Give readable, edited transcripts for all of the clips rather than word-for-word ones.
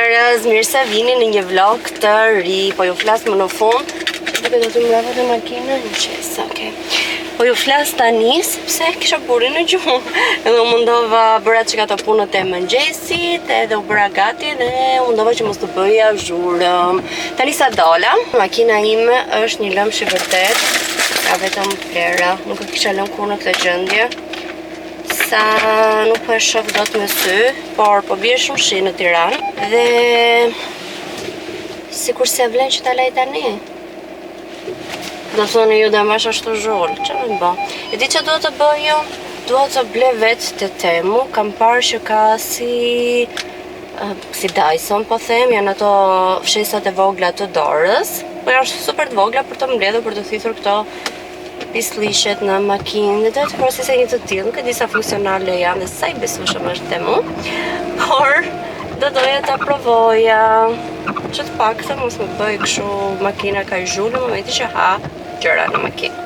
njerëz, mirë se vini në një vlog të ri. Po ju flas më në fund. Duke do të mbrapa të makinën, në qesa, okej. Po ju flas tani sepse kisha burin në gjuhë. Edhe u mundova bëra çka të punët e mëngjesit, edhe u bëra gati dhe u mundova që mos të bëja zhurmë. Tani sa dola, makina ime është një lëmsh i vërtet. Ka vetëm flera, nuk e kisha lënë kur në këtë gjendje. Sa nuk po e shoh dot me sy, por po bie shumë shi në Tiranë dhe sikur se vlen që ta laj tani. Do thoni ju da mash ashtu zhull, që me bë? E di që duhet të bëj jo? Duhet të ble vetë të Temu, kam parë që ka si Dyson, po them, janë ato fshesat e vogla të dorës, po janë super të vogla për të mbledhur, për të thithur këto pislishet në makinë, dhe të proces e një të tillë, nuk e di sa funksionale janë dhe sa i besueshëm është Temu, por do doja ta provoja, që të paktën mos më bëj kështu makina ka zhullë në momenti që ha gjëra në makinë.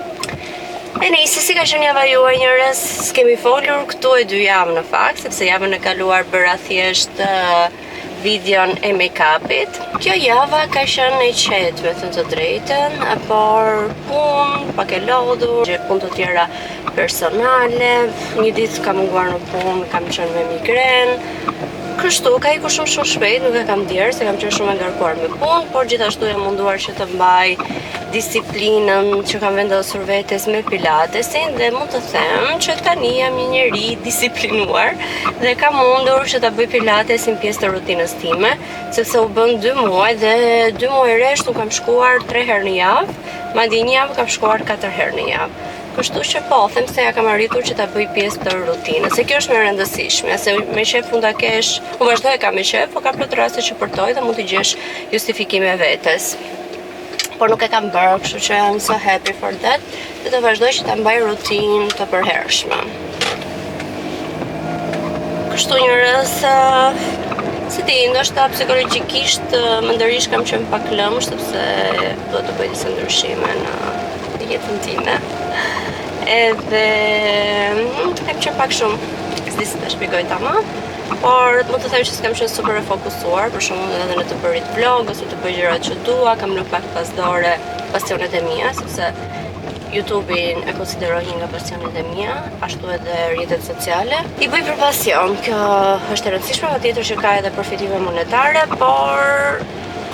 E nejse, si ka qenë java juaj njerëz, s'kemi folur këtu e 2 javë në fakt, sepse javën e kaluar bëra thjesht videon e make-upit. Kjo java ka qenë e qetë, me thënë të drejtën, por punë, pak e lodhur, punë të tjera personale, një ditë kam munguar në punë, kam qenë me migren. Kështu, ka ikur shumë shpejt, nuk e kam djerë, se kam qenë shumë e ngarkuar me punë, por gjithashtu jam munduar që të mbaj disiplinën që kam vendosur vetes me pilatesin dhe mund të them që tani jam një njeri disiplinuar dhe kam mundur që ta bëj pilatesin pjesë të rutinës time, sepse u bën 2 muaj dhe 2 muaj rresht nuk kam shkuar 3 herë në javë, madje një javë kam shkuar 4 herë në javë. Kështu që po, them se ja kam arritur që ta bëj pjesë të rutinës. Se kjo është më e rëndësishme, se me shef fundakesh, u vazhdoj ka me shef, po ka plot raste që përtoj dhe mund të gjesh justifikime vetes. Por nuk e kam bërë, kështu që I'm so happy for that, dhe të vazhdoj që ta mbaj rutinë të përhershme. Kështu njerëz, si ti, ndoshta psikologjikisht më ndërish kam qenë pak lëmsh, sepse duhet të bëj disa ndryshime në jetën time. Edhe kam qenë pak shumë, s'di si të shpjegoj tamam, por mund të them që s'kam qenë super e fokusuar, për shembull edhe në të bërit vlog ose të bëj gjërat që dua, kam lënë pak pas dore pasionet e mia, sepse YouTube-in e konsideroj një nga pasionet e mia, ashtu edhe rrjetet sociale. I bëj për pasion, kjo është e rëndësishme, patjetër që ka edhe përfitime monetare, por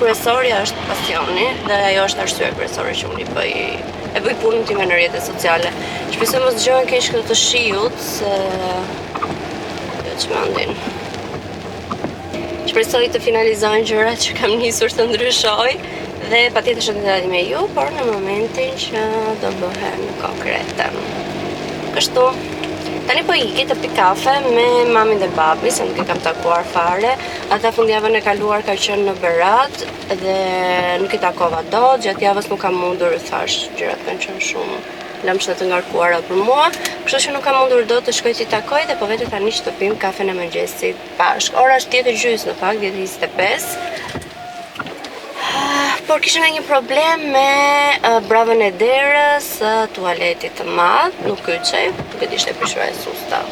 kryesorja është pasioni dhe ajo është arsye kryesore që unë e bëj punën time në rrjetet sociale. Shpresoj mos dëgjojnë keq këto të shiut, se jo çmendin. Shpresoj të finalizojnë gjërat që kam nisur të ndryshoj dhe patjetër që të ndajmë me ju, por në momentin që do bëhen konkrete. Kështu, tani po iki të pi kafe me mamin dhe babi, se nuk e kam takuar fare. Ata fundjavën e kaluar ka qenë në Berat dhe nuk i takova dot, gjatë javës nuk kam mundur, thash, gjërat kanë qenë shumë lëmshme të ngarkuara për mua, kështu që nuk kam mundur dot të shkoj t'i takoj dhe po vete tani që të pim kafen e mëngjesit bashk. Ora është 10:30 në fakt, 10:25. Por kishim një problem me bravën e derës, tualetit të madh, nuk kyçej, duke ishte prishur e susta.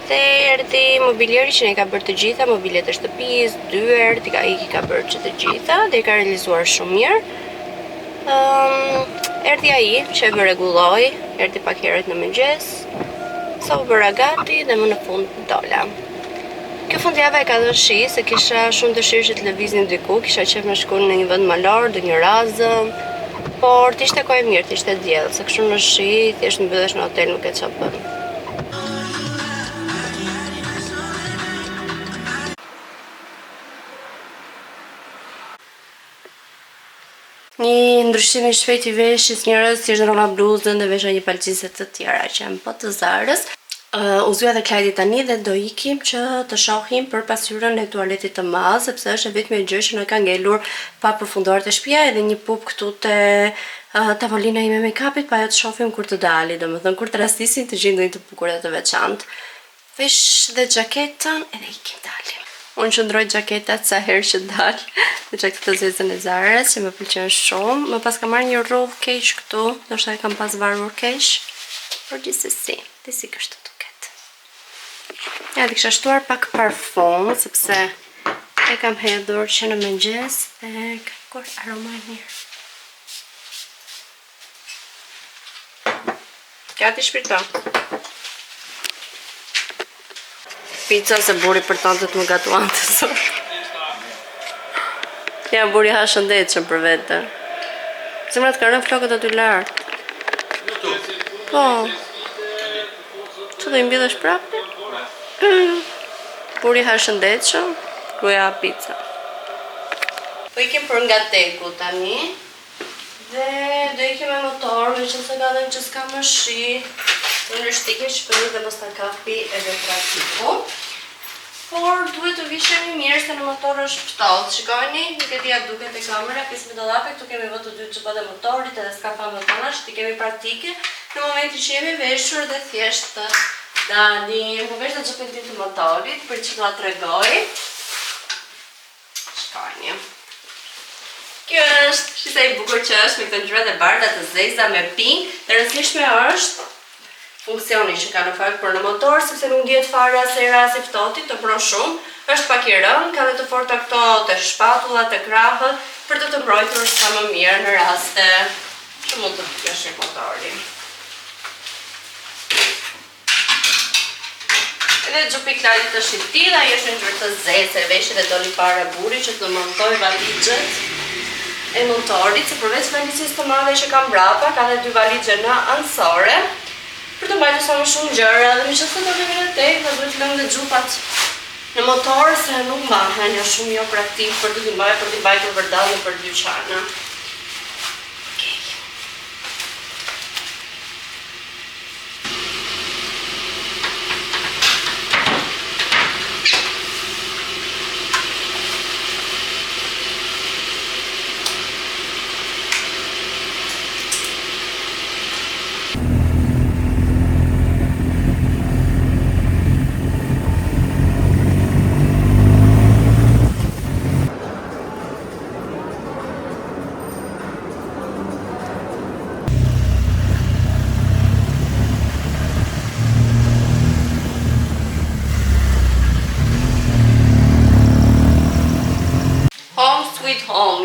Dhe erdhi mobilieri që ne ka bërë të gjitha, mobiljet e shtëpisë, dyert, i ka bërë që të gjitha dhe i ka realizuar shumë mirë. Erdhi ai që e më rregulloi, erdhi pak herët në mëngjes, sa u bëra gati dhe më në fund dola. Kjo fundjavë e ka dhënë shi, se kisha shumë dëshirë që të lëviznim diku, kisha qef me shku në një vend malor, në një razëm, por t'ishte kohë e mirë, t'ishte diell, se kështu në shi, thjesht mbyllesh në hotel, nuk e qa bën. Një ndryshim i shpejt i veshjes njerëz, thjesht rrova bluzën dhe vesha një palçize të tjera që janë po të Zarës. U zgjuaj dhe Klajdi tani dhe do ikim që të shohim për pasqyrën e tualetit të madh, sepse është vetëm gjë që na ka ngelur pa përfunduar të shtëpia, edhe një pup këtu te tavolina ime make-upit, pa ajo të shohim kur të dali, domethënë kur të rastisin të gjej ndonjë të bukur dhe të veçantë. Vesh dhe xhaketën edhe ikim dalim. Unë qëndroj xhaketat sa herë që dal, në xhaketë të zezën e Zarës, që më pëlqen shumë. Më pas kam marrë një rrugë keq këtu, ndoshta e kam pas varur keq, por gjithsesi, si kështu duket. Ja, dhe kisha shtuar pak parfum, sepse kam hedhur që në mëngjes dhe kur aroma e mirë. Gati shpirta. Pizza se buri për tante të më gatuan të sot. Ja, buri ha shëndetshëm për vete. Se më të kërën flokët aty lartë. Po. Që do i mbjellësh prapë? Buri ha shëndetshëm, kruja pizza. Po ikim për nga Teku tani. Dhe do ikim me motor, me që se ka dhe që s'ka më shi. Në nështikim shpërit dhe mos të kapi edhe praktiku. Por duhet të vishemi mirë se në motor është pështallë. Shikojni, nuk e dhja duket e kamera, pjesë me dollape, këtu kemi vë të dy çupat e motorit edhe s'ka pa më tonash, ti kemi praktike në momenti që jemi veshur dhe thjesht të dalim. Po vesh të xhopëtin të motorit për që t'la tregoj. Shikojni. Kjo është shisa i bukur që është me këtë ngjyrat e bardha të zeza me pink. E rëndësishme është funksioni që ka në fakt për në motor, sepse nuk ndihet fare as era as i ftohtit, të pron shumë, është pak i rënd, ka dhe të forta këto të shpatullat, të krahët, për të mbrojtur sa më mirë në raste që mund të kesh motorin. Edhe xhupi Klaudit është i tillë, ai është në ngjyrë të zezë, veshjet e doli para burit që të montoj valixhet e motorit, se përveç valixhes të madhe që ka mbrapa, ka dhe 2 valixhe në ansore. Për të mbajtur sa më shumë gjëra dhe megjithëse do kemi në tek, do duhet të lëmë dhe xhupat në motor se nuk mbahen, është shumë jo praktik për të mbajtur vërdall nëpër dyqana.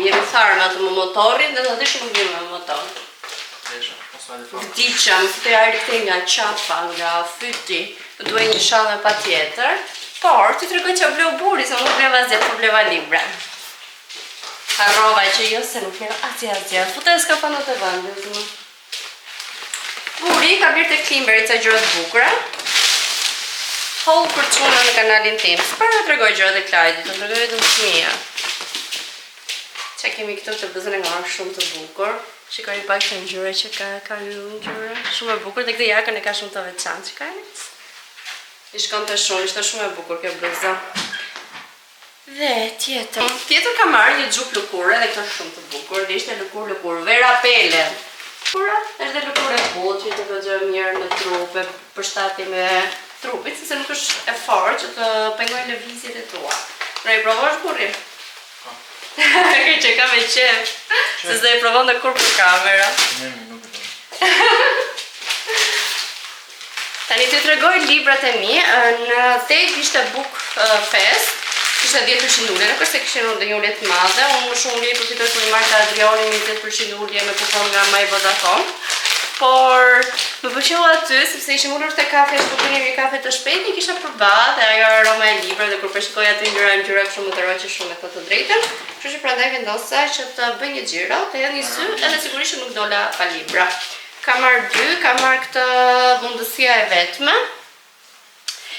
Jemi tharë me atë më motorin dhe të dishë nuk vime me motor. Diqëm, të jari këte nga qapa, nga fyti, të duhe një shale pa tjetër, por të tregoj që bleu buri, se nuk bleva zjetë, por bleva libra. Harrova që jo se nuk bleva asja, fute e s'ka panot e vëndës. Buri ka bërë të Klimberit sa gjërat bukra. Hol për çuna në kanalin tim, s'par në tregoj gjërat e Klaudit, në tregoj vetëm fëmija. Që kemi këtu të bëzën e nga shumë të bukur. Shikoni pak të ngjyra që ka ngjyra shumë e bukur dhe këtë jakën e ka shumë të veçantë. Shikoni? I shkon të shumë, ishte shumë e bukur kjo bluzë. Dhe tjetër ka marrë një xhup lëkure dhe këtë shumë të bukur. Dhe ishte lëkur, vera pele. Lëkura është dhe lëkur e butë, që të gjë mirë në trup, e përshtatje me trupit, sepse nuk është e fortë që të pengojnë lëvizjet e tua. Në i provosh burri? Kërë që ka me qef, se s'do i provon dhe kur për kamera. Nuk e të. Tani të tregoj librat e mi, në tek ishte book fest, ishte 10% ullje, nuk është se kishin unë dhe një ullje të madhe, unë më shumë ullje i përfitoj për një marrë të Adriani 20% ullje me kupon nga My Vodafone. Por më pëlqeu aty sepse ishim ulur te kafe, shkupini një kafe të shpejtë, kisha përbalë dhe ajo aroma e librave dhe kur përshikoj aty ngjyra kështu më tërhoqi shumë me të drejtën. Kështu që prandaj vendosa që të bëj një xhiro, të hedh një sy, edhe sigurisht që nuk dola pa libra. Kam marrë 2, kam marrë këtë mundësia e vetme.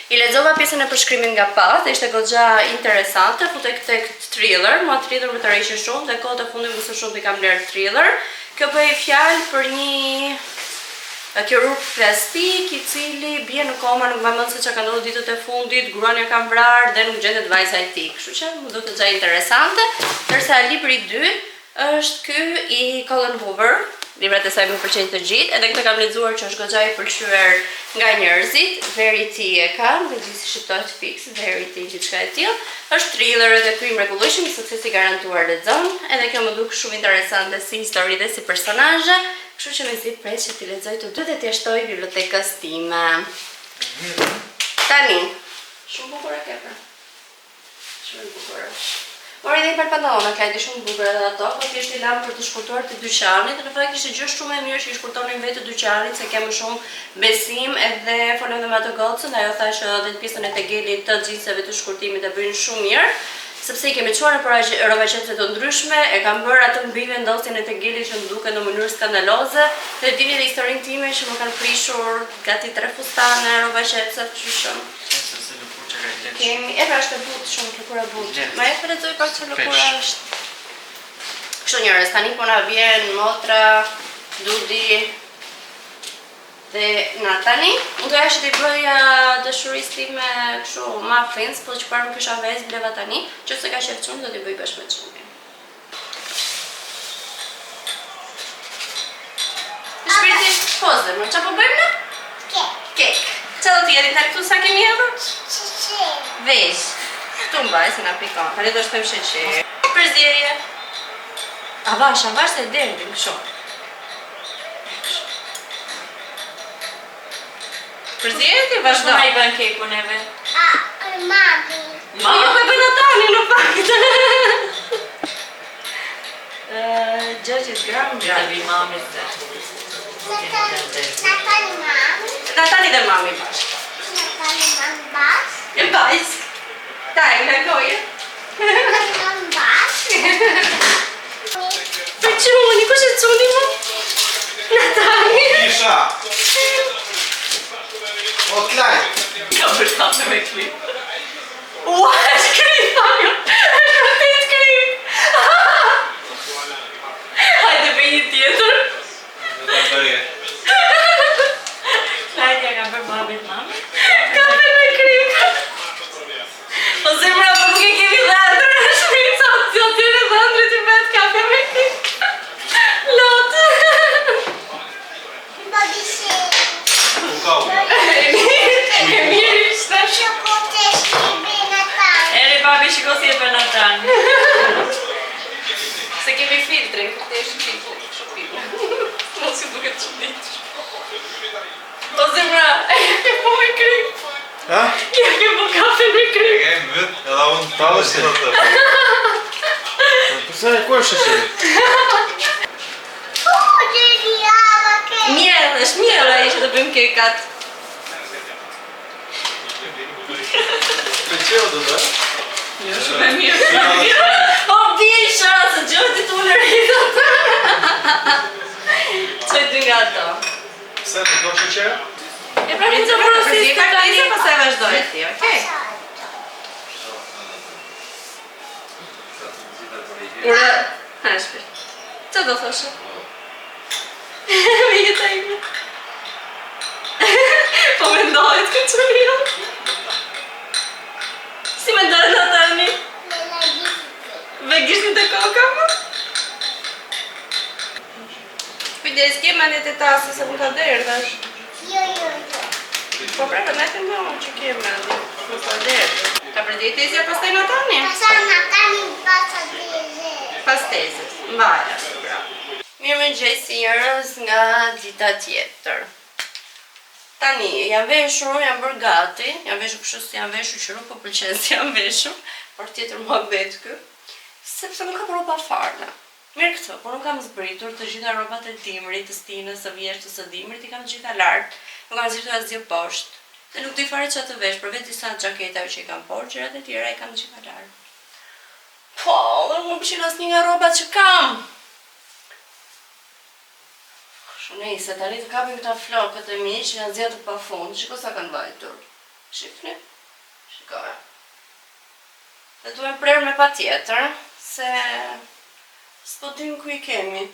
I lexova pjesën e përshkrimit nga pas, dhe ishte goxha interesante, futek tek thriller, mua thriller më tërheqi shumë dhe kohët e fundit më së shumti kam ler thriller. Kjo bëj fjalë për një kirurg plastik i cili bie në koma, nuk vëmend se çka ka ndodhur ditët e fundit, gruaja ka vrarë dhe nuk gjendet vajza e tij. Kështu që më duket gjë interesante, ndërsa libri 2 është ky i Colin Hoover. Librat e saj më pëlqejnë të gjithë, edhe këtë kam lexuar që është goxha i pëlqyer nga njerëzit. Verity e ka, me gjithë shqiptohet fix, Verity diçka e tillë. Është thriller edhe ky i mrekullueshëm, sukses i garantuar lexon, edhe kjo më duk shumë interesante si histori dhe si personazhe, kështu që mezi pres që t'i lexoj të dy dhe t'i shtoj bibliotekës time. Tani, shumë bukur e ke pra. Shumë bukur është. Mori edhe një par pantallona, Klajdi shumë bukur edhe ato, po thjesht i lam për të shkurtuar të dyqanit, në fakt ishte gjë shumë e mirë që i shkurtonin vetë të dyqanit, se kemë shumë besim edhe folëm dhe me atë gocën, ajo tha që edhe pjesën e tegelit të xhinseve të shkurtimit e bëjnë shumë mirë, sepse i kemi çuar në rroba qepse të ndryshme, e kam bërë atë mbi vendosjen e tegelit që nduket në mënyrë skandaloze, dhe dini edhe historinë time që më kanë prishur gati 3 fustane, rroba qepse, kështu. Kemi, e pra është e butë shumë, lëkura butë. Ma e të lexoj pak që lëkura është. Kështu njërës, tani po na vjen Motra, Dudi dhe Natani. Unë doja që t'i bëja dëshurisë time kështu muffins, po që parë më kisha vezë bleva tani, që se ka qef çuni do t'i bëj bashkë me çuni. Në shpirtin, pozë, më që po bëjmë në? Kek. Që do t'jeri tani këtu sa kemi hedhur? Vesh, këtu mbaj se na pikon, tani do shtojmë sheqer. Përzierje. Avash se derdin, kështu. Përzierje ti vazhdo. Shma i bën kekun eve? Mami. Jo, me bëjnë Natani në fakt. 600 gram Gravi mamit të. Natali mami. Natani dhe mami bashkë. Natali mami bash. E bajsk. Daj, në goje. Natali mami bash. Për quni, kush e quni mu? Natani. Isha! O Klaj! Ka për kafe me klip. Ua, është krip, ajo. është vërtet krip. Hajde bëj një tjetër. Në të bërje. Klajtja ka për babit mami. Kafe me krip. O zemra, po nuk e kemi dhëndër në shpica, si o t'jene dhëndër që bëhet kafe me krip. Lotë. Babi se. U ka u. E mirë ishte. Shokote shqibe Natali. Ere babi shiko si e për Natani. Se kemi filtrin, këtë është filtrin, shopilë. Mos si duke të qëndit. O zemra, e ke po me krip. Ha? Ja ke po kafe me krip. E kemë vëtë, edhe unë të talës të të. Përse e ku është që? Gjeri ama ke. Mjell, është mjell ai që të bëjmë kekat. Për që o të dhe? Jo, shumë e mirë. O, bisha, se gjojë të të në rritët. Qoj dy nga ato. Se të do shëqerë? E pra këtë përësit të tani, pasaj vazhdojë ti, okej? Ura, hashpe. Që do thoshe? Me jeta ime. Po me ndojët këtë që mjë. Si me ndojët Natani? Lela gjithë. Me gjishtin të koka më? Kujdes, ke manet e tasë, se më ka derë, dash. Jo. Po pra, për netë më që ke manet, më ka derë. Ka përdejt e zja pastaj Natani? Pasa Natali basa deze. Pastezës, mbaja, pra. Mirë me gjesi njërës nga dita tjetër. Tani, janë veshur, janë bërë gati, janë veshur kështu si janë veshur që nuk po pëlqen si janë veshur, por tjetër mua bet kë, sepse nuk kam rroba farna. Mirë këtë, por nuk kam zbritur të gjitha rrobat e dimrit, të stinës, së vjeshtës, së dimrit, i kam të gjitha lartë, nuk kam zirtu asgjë poshtë. Dhe nuk di fare çfarë të vesh, përveç disa xhaketa që i kam por, gjërat e tjera i kam të gjitha lartë. Po, dhe nuk më pëlqen asnjë nga rrobat që kam. Shunejse, tani të kapim këta flokët e mi që janë zjatë pa fund, shiko sa kanë vajtur. Shifni? Shikoja. Dhe duhem prerë me pa tjetër, se s'po dim ku i kemi.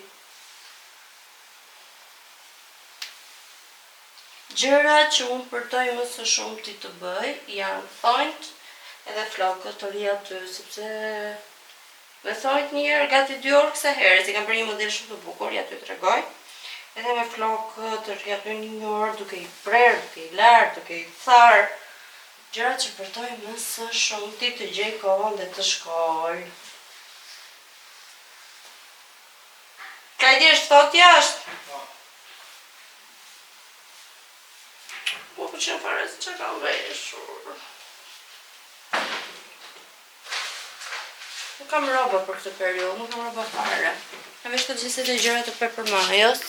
Gjëra që unë përtoj më së shumë ti të bëj, janë thonjt edhe flokët të ri aty, sepse me thonjt njërë gati 2 orë kësa herë, si kam bërë një model shumë të bukur, ja ty të regoj. Edhe me flokët të ri aty 1 orë, duke i prerë, duke i larë, duke i tharë. Gjëra që përtoj më së shumë ti të gjej kohën dhe të shkoj. Ka i është thot jashtë? Po që në fare se që kam veshur. Nuk kam roba për këtë periudhë, nuk kam roba fare. Kam vesh të gjithset e gjëra të Pepper Majos.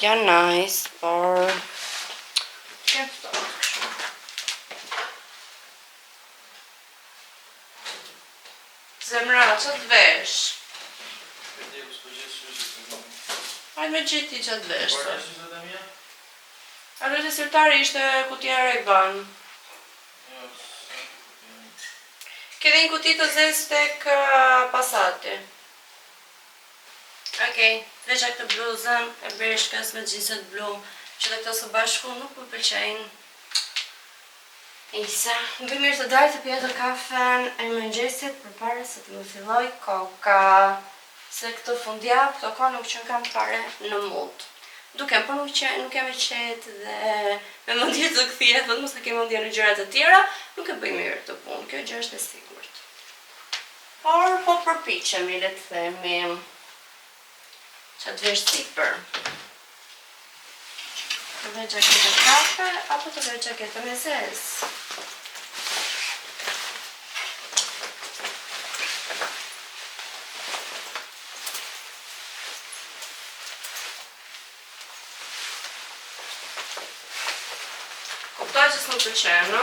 Janë nice, por... Kem ftohtë kështu. Zemra, që të vesh? Hajde me gjithi që të vesh. A të sirtari ishte kutia Ray-Ban. Kede një kuti të zezë tek Passati. Okej, veqa këtë bluzën e breshkës me gjinset blu, që dhe këto së bashku nuk më pëlqejnë. Isa, më bëj mirë të dalë të pjetë kafen e mëngjesit përpara se të më filloj koka. Se këtë fundjavë, këto ka nuk që kam pare në mut. Dukem, por nuk kem e qetë dhe me mendje të kthie, thotë mos e ke mendje në gjëra të tjera, nuk e bëj mirë këtë punë. Kjo gjë është e sigurt. Por po përpiqemi, le të themi. Qa të vesh sipër. Të vesh gjaketën kafe apo të vesh gjaketën e zezë. Kuptoj që s'më pëlqen, no?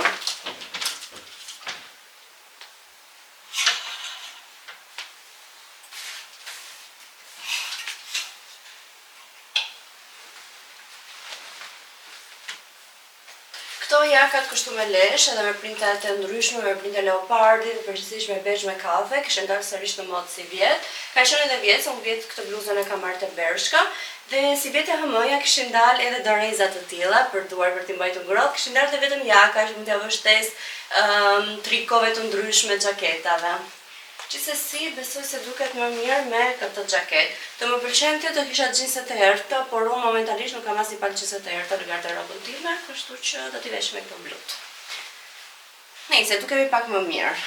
Këto jakat kështu me lesh, edhe me printe të ndryshme, me printe leopardit, përgjithsisht me bezh me kafe, kishte ndarë sërish në modë si vjet. Ka qenë edhe vjet, se unë vjet këtë bluzën e kam marrë te Bershka, dhe si vjet e HM-ja kishin dalë edhe doreza të tilla për duar për t'i mbajtur ngrohtë, kishin dalë vetëm jaka që mund t'ia vësh shtesë trikove të ndryshme xhaketave. Gjithsesi, besoj se duket më mirë me këtë xhaketë. Të më pëlqente të kisha xhinset e errta, por unë momentalisht nuk kam asnjë palë xhinset e errta në garderobën time, kështu që do t'i vesh me këto blut. Nëse dukemi pak më mirë.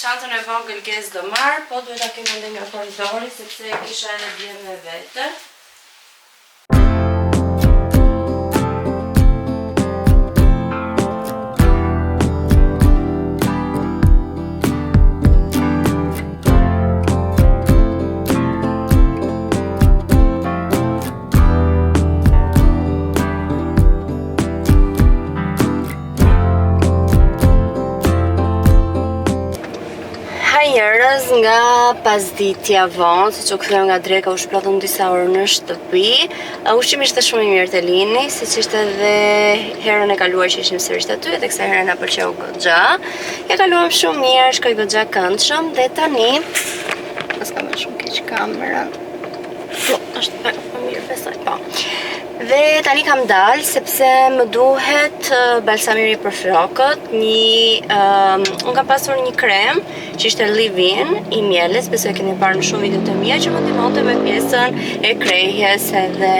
Çantën e vogël gez do marr, po duhet ta kem ende nga korridori sepse e kisha edhe bie me vete. Njerëz nga pasditja vonë, siç u ktheu nga dreka, u shplotëm disa orë në shtëpi. Ushqimi ishte shumë i mirë te Lini, siç ishte edhe herën e kaluar që ishim sërish aty, edhe kësaj here na pëlqeu goxha. Ja kaluam shumë mirë, shkoi goxha këndshëm dhe tani mos kam shumë keq kamerën. Po, është pak më mirë besoj, po. Dhe tani kam dalë sepse më duhet balsamiri për flokët, unë kam pasur një krem që ishte leave-in i mieles, besoj keni parë në shumë videot e mia që më ndihmonte me pjesën e krejjes edhe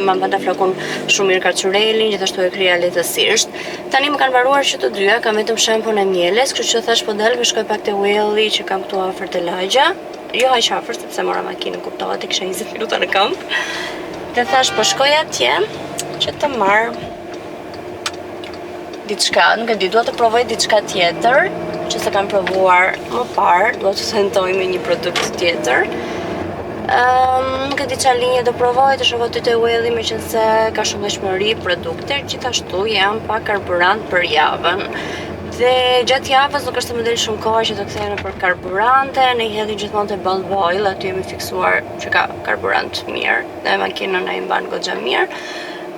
ma bënda flokun shumë mirë karçurelin, gjithashtu e krija lehtësisht. Tani më kanë mbaruar që të dyja, kam vetëm shampun e mieles, kështu që thash po dal me shkoj pak te Welli që kam këtu afër te lagja. Jo aq afër sepse mora makinën, kuptohet, kisha 20 minuta në kamp. Dhe thash po shkoj atje që të marr diçka, nuk e di, dua të provoj diçka tjetër që se kam provuar më parë, dua të tentoj me një produkt tjetër. Nuk e di çfarë linje do provoj, të shoh aty te Welli meqense ka shumë veshmëri produkte, gjithashtu janë pa karburant për javën. Dhe gjatë javës nuk është të më del shumë kohë që të kthehen për karburante, ne i hedhim gjithmonë te Bulb Oil, aty jemi fiksuar që ka karburant mirë, dhe makinën na i mban goxha mirë.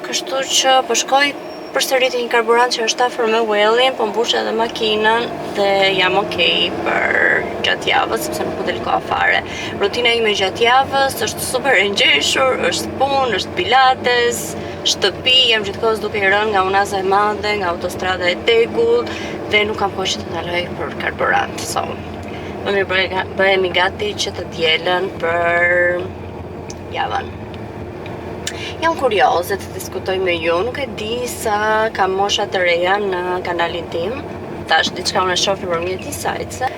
Kështu që po shkoj përsërit një karburant që është afër me Wellin, po mbush edhe makinën dhe jam okay për gjatë javës, sepse nuk më del koha fare. Rutina ime gjatë javës është super e ngjeshur, është punë, është pilates, shtëpi, jam gjithkohës duke i rënë nga unaza e madhe, nga autostrada e tegullt dhe nuk kam kohë që të ndaloj për karburant. So, më mirë bëhemi gati që të dielën për javën. Jam kurioze të diskutoj me ju, nuk e di sa kam mosha të reja në kanalin tim, tash diçka unë e shoh nëpërmjet një sajtse.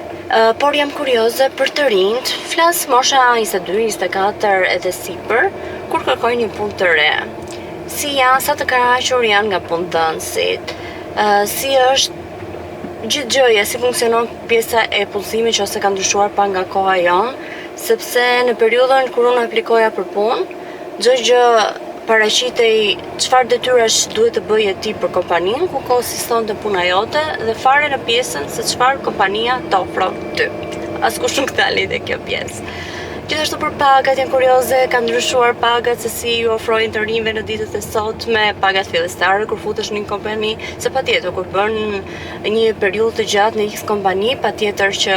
Por jam kurioze për të rinjt, flas mosha 22, 24 edhe sipër, kur kërkojnë një punë të re. si janë, sa të kënaqur janë nga punëdhënësit, si është gjithë gjëja, si funksionon pjesa e punësimit që ose ka ndryshuar pa nga koha jonë, sepse në periudhën kur unë aplikoja për punë, çdo gjë paraqitej çfarë detyrash duhet të bëje ti për kompaninë, ku konsistonte puna jote dhe fare në pjesën se çfarë kompania të ofron ty. Askush nuk dali te kjo pjesë. Gjithashtu për pagat janë kurioze, ka ndryshuar pagat se si ju ofrojnë të rinjve në ditët e sotme, pagat fillestare kur futesh në një kompani, se patjetër kur bën një periudhë të gjatë në X kompani, patjetër që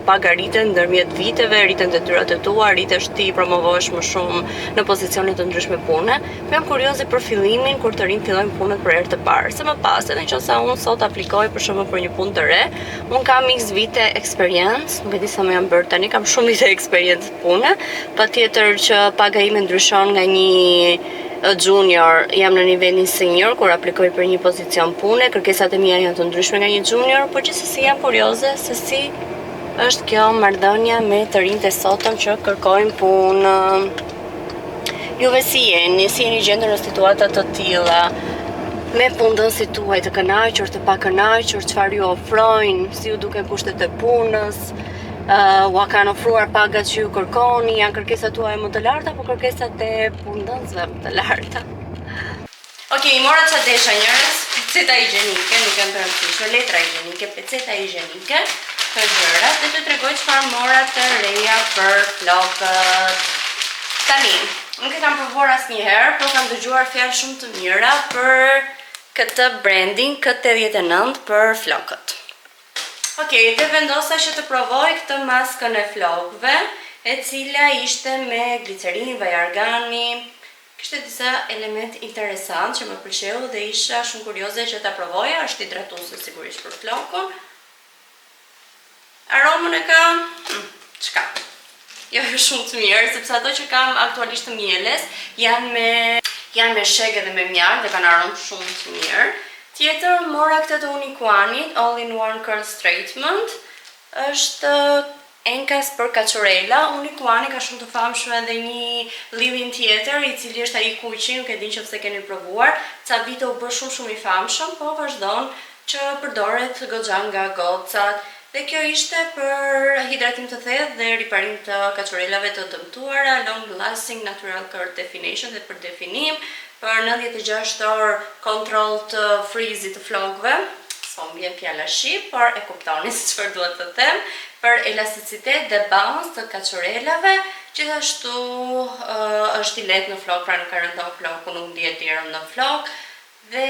paga rriten ndërmjet viteve, rriten detyrat e tua, rritesh ti promovohesh më shumë në pozicione të ndryshme pune. Po jam kurioze për fillimin kur të rinj fillojnë punët për herë të parë. Se më pas, edhe nëse unë sot aplikoj për shembull për një punë të re, unë kam X vite eksperiencë, nuk e di sa më jam bërë tani, kam shumë vite eksperiencë pune, pa tjetër që paga ime ndryshon nga një junior, jam në nivelin senior, kur aplikoj për një pozicion pune, kërkesat e mia janë të ndryshme nga një junior, por gjithsesi jam kurioze se si është kjo marrëdhënia me të rinjtë e sotëm që kërkojnë punë. Juve si jeni gjendur në situata të tilla, me punëdhënësit tuaj, të kënaqur, të pakënaqur, çfarë ju ofrojnë, si ju duken kushtet e punës, u kanë ofruar pagat që ju kërkoni, janë kërkesat tuaja më të larta apo kërkesat e punëdhënësve më të larta? Okej, mora çfarë desha njerëz, peceta higjienike, nuk janë të rëndësishme, letra higjienike, peceta higjienike, këto gjëra, dhe të tregoj çfarë mora të reja për flokët. Tani, nuk e kam provuar asnjëherë, por kam dëgjuar fjalë shumë të mira për këtë branding K89 për flokët. Okej, dhe vendosa që të provoj këtë maskën e flokëve, e cila ishte me glicerin, vaj argani. Kishte disa element interesant që më pëlqeu dhe isha shumë kurioze që ta provoja, është hidratuese sigurisht për flokun. Aromën e kam, çka? Jo shumë të mirë, sepse ato që kam aktualisht të mieles janë me sheg dhe me mjalë dhe kanë aromë shumë të mirë. Tjetër, mora këtë të Uniquanit, All-in-One Curl Straightment, është enkas për kaçurela. Uniquani ka shumë të famshme edhe një lidhin tjetër, i cili është ai kuqi, nuk e di nëse keni provuar. Ca vite u bë shumë i famshëm, po vazhdon që përdoret goxha nga gocat. Dhe kjo ishte për hidratim të thellë dhe riparim të kaçurelave të dëmtuara, long lasting natural curl definition dhe për definim, për 96 orë kontroll të frizit të flokëve, s'po më vjen fjala shqip, por e kuptoni se çfarë duhet të them, për elasticitet dhe balans të kaçurelave, gjithashtu është i lehtë në flok, pra nuk ka rëndon floku, nuk ndihet dirëm në flok, dhe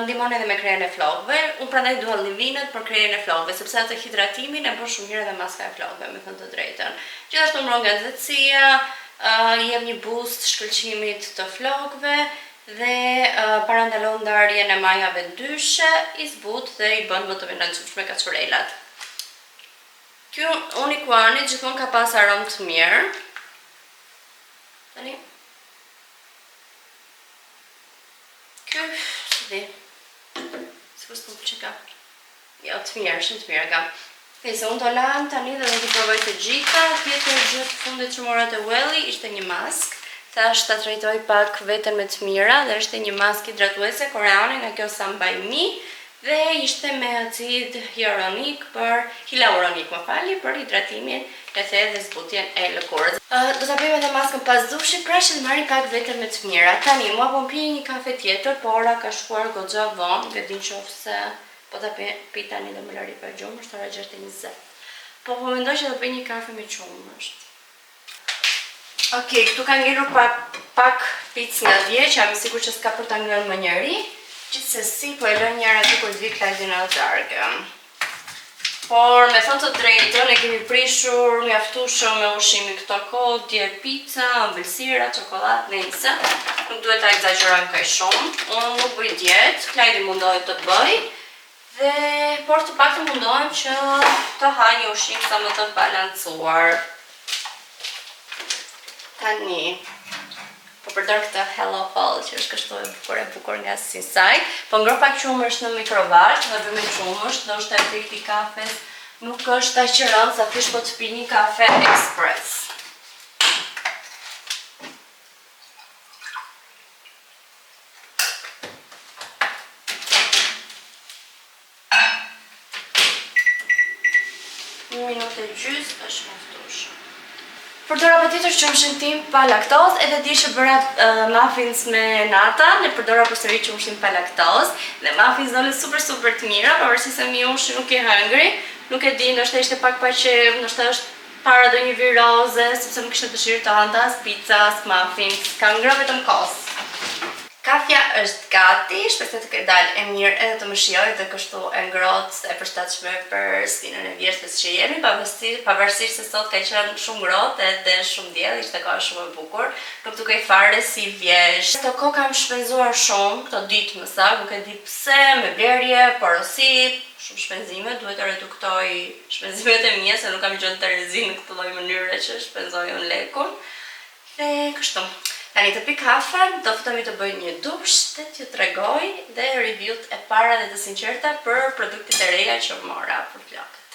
ndihmon edhe me krejën e flokëve. Unë prandaj dua livinet për krejën e flokëve, sepse atë hidratimin e bën shumë mirë edhe maska e flokëve, me thënë të drejtën. Gjithashtu mbron nga nxehtësia, jep një boost shkëlqimit të flokëve dhe parandalon ndarjen e majave ndyshe, i zbut dhe i bën më të menaxhueshme kaçurelat. Ky Uniquani gjithmonë ka pas aromë të mirë. Tani. Ky, si di. Sikur s'po pëlqej ka. Jo, të mirë, shumë të mirë ka. Se unë të lanë tani dhe do t'i provoj të gjitha. Tjetër gjë të fundit që mora të Welly ishte një mask. Thash ta trajtoj pak veten me të mira dhe është një mask hidratuese koreane nga kjo Sun by Me dhe ishte me acid hyaluronik për hidratimin e thellë dhe zbutjen e lëkurës. Do ta bëjmë edhe maskën pas dushit, pra që të marrim pak veten me të mira. Tani mua po pi një kafe tjetër, por ora ka shkuar goxha vonë, dhe din qofse po ta pi tani dhe më lari pa gjumë, është ora 6:20. Po mendoj që do bëj një kafe me qumë është. Okej, këtu ka ngelur pak picë nga dje, që jam i sigurt që s'ka për ta ngrënë më njëri. Gjithsesi, po e lë njëra aty kur vi Klajdi në darkë. Por me thënë të drejtën, e kemi prishur mjaftueshëm me ushqimin këtë kohë, dje pica, ëmbëlsira, çokoladë, nejse. Nuk duhet ta egzagjerojmë kaq shumë. Unë nuk bëj dietë, Klajdi mundohet të bëj. Por të paktën mundohem që të ha një ushqim sa më të balancuar. Tani, po përdor këtë Hello Fall që është kështu e bukur nga si saj. Po ngroj pak qumësht në mikrovalë, që do bëjmë qumësht, ndoshta efekti i kafes nuk është aq i rëndë sa fish po të pi një kafe express. 1 minutë e gjys është mjaftueshëm. Përdora patjetër qumshin tim pa laktozë, edhe di që bëra muffins me nata, ne përdora përsëri qumshin pa laktozë, dhe muffins dolën super të mira, pavarësisht se mi unë nuk e hungry, nuk e di, ndoshta ishte pak që ndoshta është para do një viroze, sepse më kishte dëshirë të hanta as pizzas, muffins, kam ngrënë vetëm kos. Kafja është gati, shpresoj të ketë dalë e mirë edhe të më shijoj dhe kështu e ngrohtë, e përshtatshme për stinën e vjeshtës që jemi, pavarësisht se sot ka qenë shumë ngrohtë edhe shumë diell, ishte koha shumë e bukur, nuk dukej fare si vjesht. Këto kohë kam shpenzuar shumë, këto ditë më saktë, nuk e di pse, me blerje, porosi, shumë shpenzime, duhet të reduktoj shpenzimet e mia se nuk kam gjën Terezin në këtë lloj mënyre që shpenzoj unë lekun. Dhe kështu. Tani të pi kafe, do futemi të bëj një dush, dhe t'ju tregoj dhe review-t e para dhe të sinqerta për produktet e reja që mora për flokët.